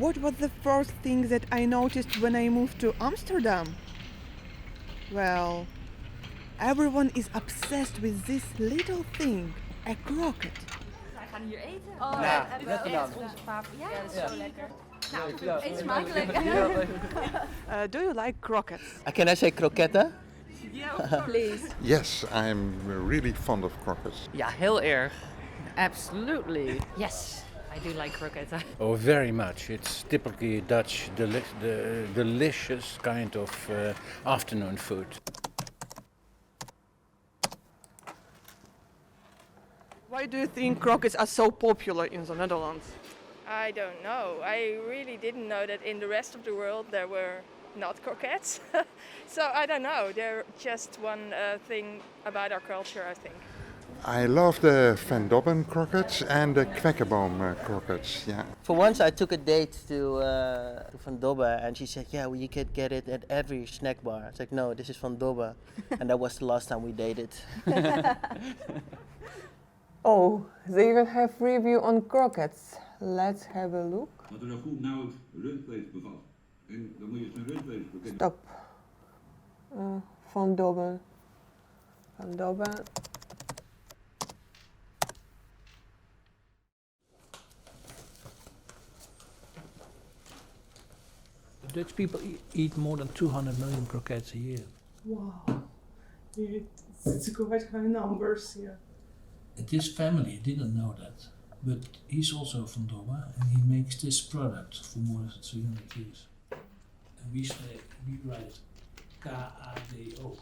What was the first thing that I noticed when I moved to Amsterdam? Well, everyone is obsessed with this little thing, a croquet. Wij gaan hier eten. Oh, Ja, en net gedaan. echt onze favoriet. Ja, dat is Ja. zo lekker. Nou, Ja. eet smakelijk. Do you like croquets? Can I say croquette? Please. Yes, I'm really fond of croquets. Ja, heel erg. Absolutely. Yes, I do like croquette. Oh, very much. It's typically Dutch, delicious kind of afternoon food. Why do you think croquets are so popular in the Netherlands? I don't know. I really didn't know that in the rest of the world there were not croquettes. So I don't know. They're just one thing about our culture, I think. I love the Van Dobben croquets and the Kwekkenboom croquets. Yeah. For once I took a date to Van Dobben and she said, yeah, well, you could get it at every snack bar. I was like, no, this is Van Dobben. And that was the last time we dated. Oh, they even have review on croquets. Let's have a look. Wat er zo goed nou het rundvlees bevat. En dan moet je zo'n rundvlees bekend. Stop. Van Dobben. Van Dobben. Dutch people eat more than 200 million croquettes a year. Wow. It's quite high numbers, yeah. It is family, I didn't know that. But he's also from Dobben and he makes this product for more than 300 years. And we write K-A-D-O.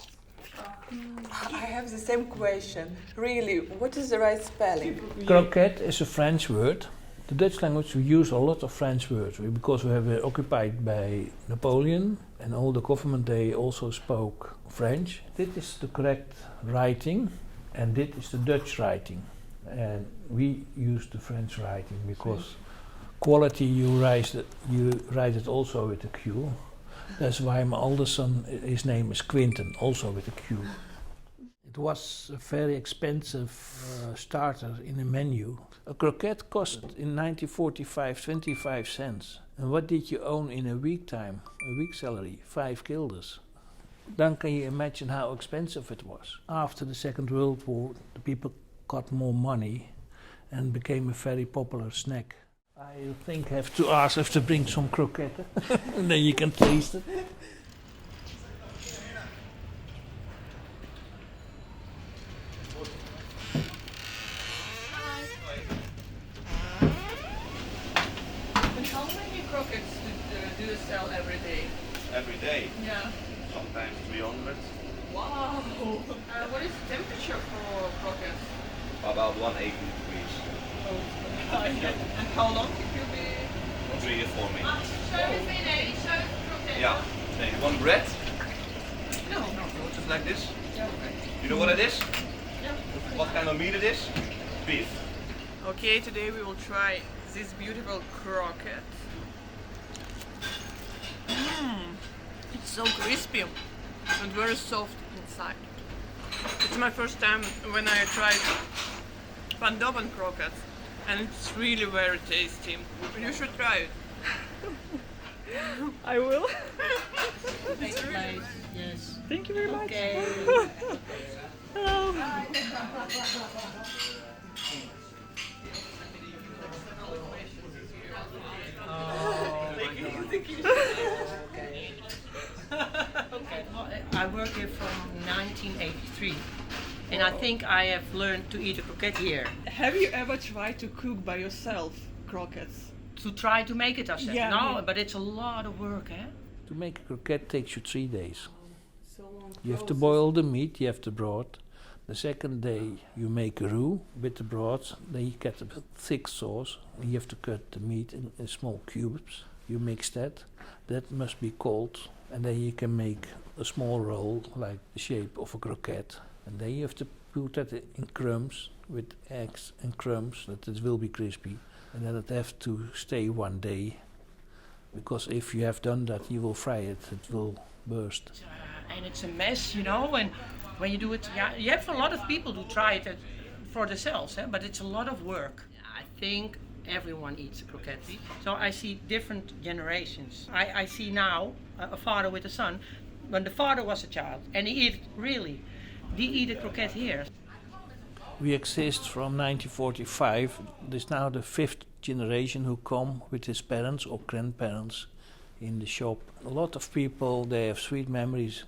I have the same question. Really, what is the right spelling? Croquette is a French word. The Dutch language, we use a lot of French words because we have been occupied by Napoleon and all the government, they also spoke French. This is the correct writing and this is the Dutch writing. And we use the French writing because quality you write it also with a Q. That's why my older son, his name is Quinten, also with a Q. It was a very expensive starter in a menu. A croquette cost in 1945 25 cents. And what did you own in a week time? A week salary, 5 guilders. Then can you imagine how expensive it was? After the Second World War, the people got more money and became a very popular snack. I think I have to ask if to bring some croquette and then you can taste it. And how many croquettes do you sell every day? Every day, Yeah. sometimes 300, Wow. What is the temperature for croquettes? about 180 degrees, And how long it will be? 3 or 4 minutes. Show Yeah, then you want bread? No. Just like this. Yeah, okay. You know what it is? Yeah. What kind of meat it is? Beef. Okay, today we will try this beautiful croquette. It's so crispy and very soft inside. It's my first time when I tried Van Dobben croquettes and it's really very tasty. You should try it. I will. It's nice, yes. Thank you very much. Okay. Hello. Okay. I work here from 1983 and I think I have learned to eat a croquette here. Have you ever tried to cook by yourself croquettes? To try to make it ourselves. Yeah, No, yeah. but it's a lot of work, eh? To make a croquette takes you 3 days. So long You have to process. boil the meat, you have the broth. The second day you make a roux with the broth, then you get a thick sauce. You have to cut the meat in small cubes. You mix that, that must be cold, and then you can make a small roll like the shape of a croquette. And then you have to put that in crumbs with eggs and crumbs that it will be crispy. And then it have to stay 1 day, because if you have done that you will fry it, it will burst. And it's a mess, you know, and when you do it, yeah, you have a lot of people who try it for themselves, but it's a lot of work. I think everyone eats a croquette. So I see different generations. I see now a father with a son. When the father was a child and he eat a croquette here. We exist from 1945. There's now the 5th generation who come with his parents or grandparents in the shop. A lot of people, they have sweet memories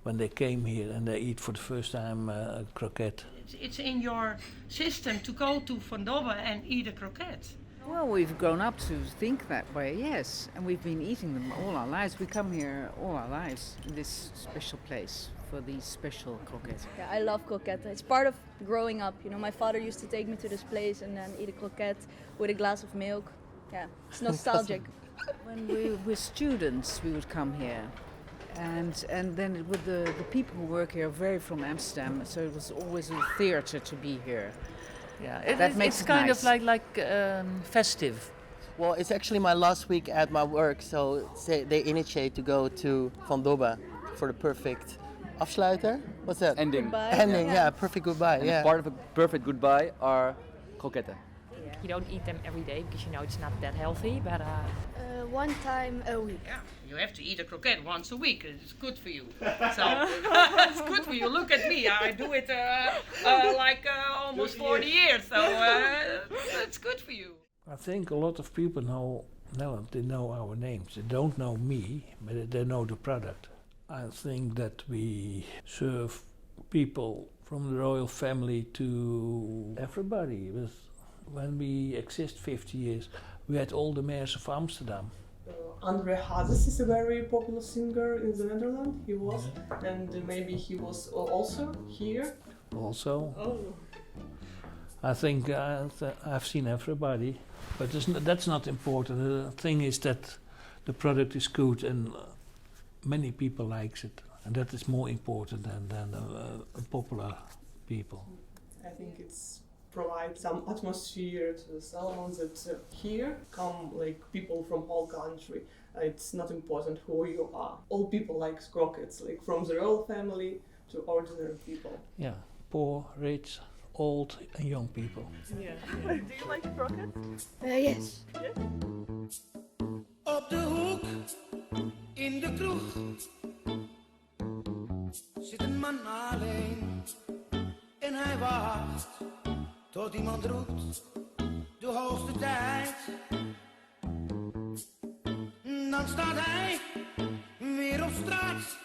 when they came here and they eat for the first time a croquette. It's in your system to go to Van Dobben and eat a croquette. Well, we've grown up to think that way, yes. And we've been eating them all our lives. We come here all our lives in this special place for these special croquettes. Yeah, I love croquette. It's part of growing up. You know, my father used to take me to this place and then eat a croquette with a glass of milk. Yeah, it's nostalgic. When we were students, we would come here. And then with the people who work here are very from Amsterdam, so it was always a theater to be here. Yeah, that makes it's it kind nice. of like festive. Well, it's actually my last week at my work, so they initiate to go to Van Dobben for the perfect afsluiter. What's that? Ending. Goodbye. Ending, yeah, perfect goodbye. And Yeah. part of a perfect goodbye are croquettes. You don't eat them every day because you know it's not that healthy, but One time a week. Yeah, you have to eat a croquette once a week. It's good for you. So it's good for you. Look at me. I do it almost 40 years. So it's good for you. I think a lot of people they know our names. They don't know me, but they know the product. I think that we serve people from the royal family to everybody. When we exist 50 years, we had all the mayors of Amsterdam. Andre Hazes is a very popular singer in the Netherlands. He was, and maybe he was also here. Also, Oh. I think I've seen everybody, but that's not important. The thing is that the product is good and many people likes it, and that is more important than popular people. I think it's provide some atmosphere to the salons that here come like people from whole country. It's not important who you are. All people like croquettes, like from the royal family to ordinary people. Yeah, poor, rich, old and young people. Yeah. do you like croquettes? Yes. Op de hoek, in de kroeg, zit een man alleen en hij wacht tot iemand roept, de hoogste tijd. Dan staat hij weer op straat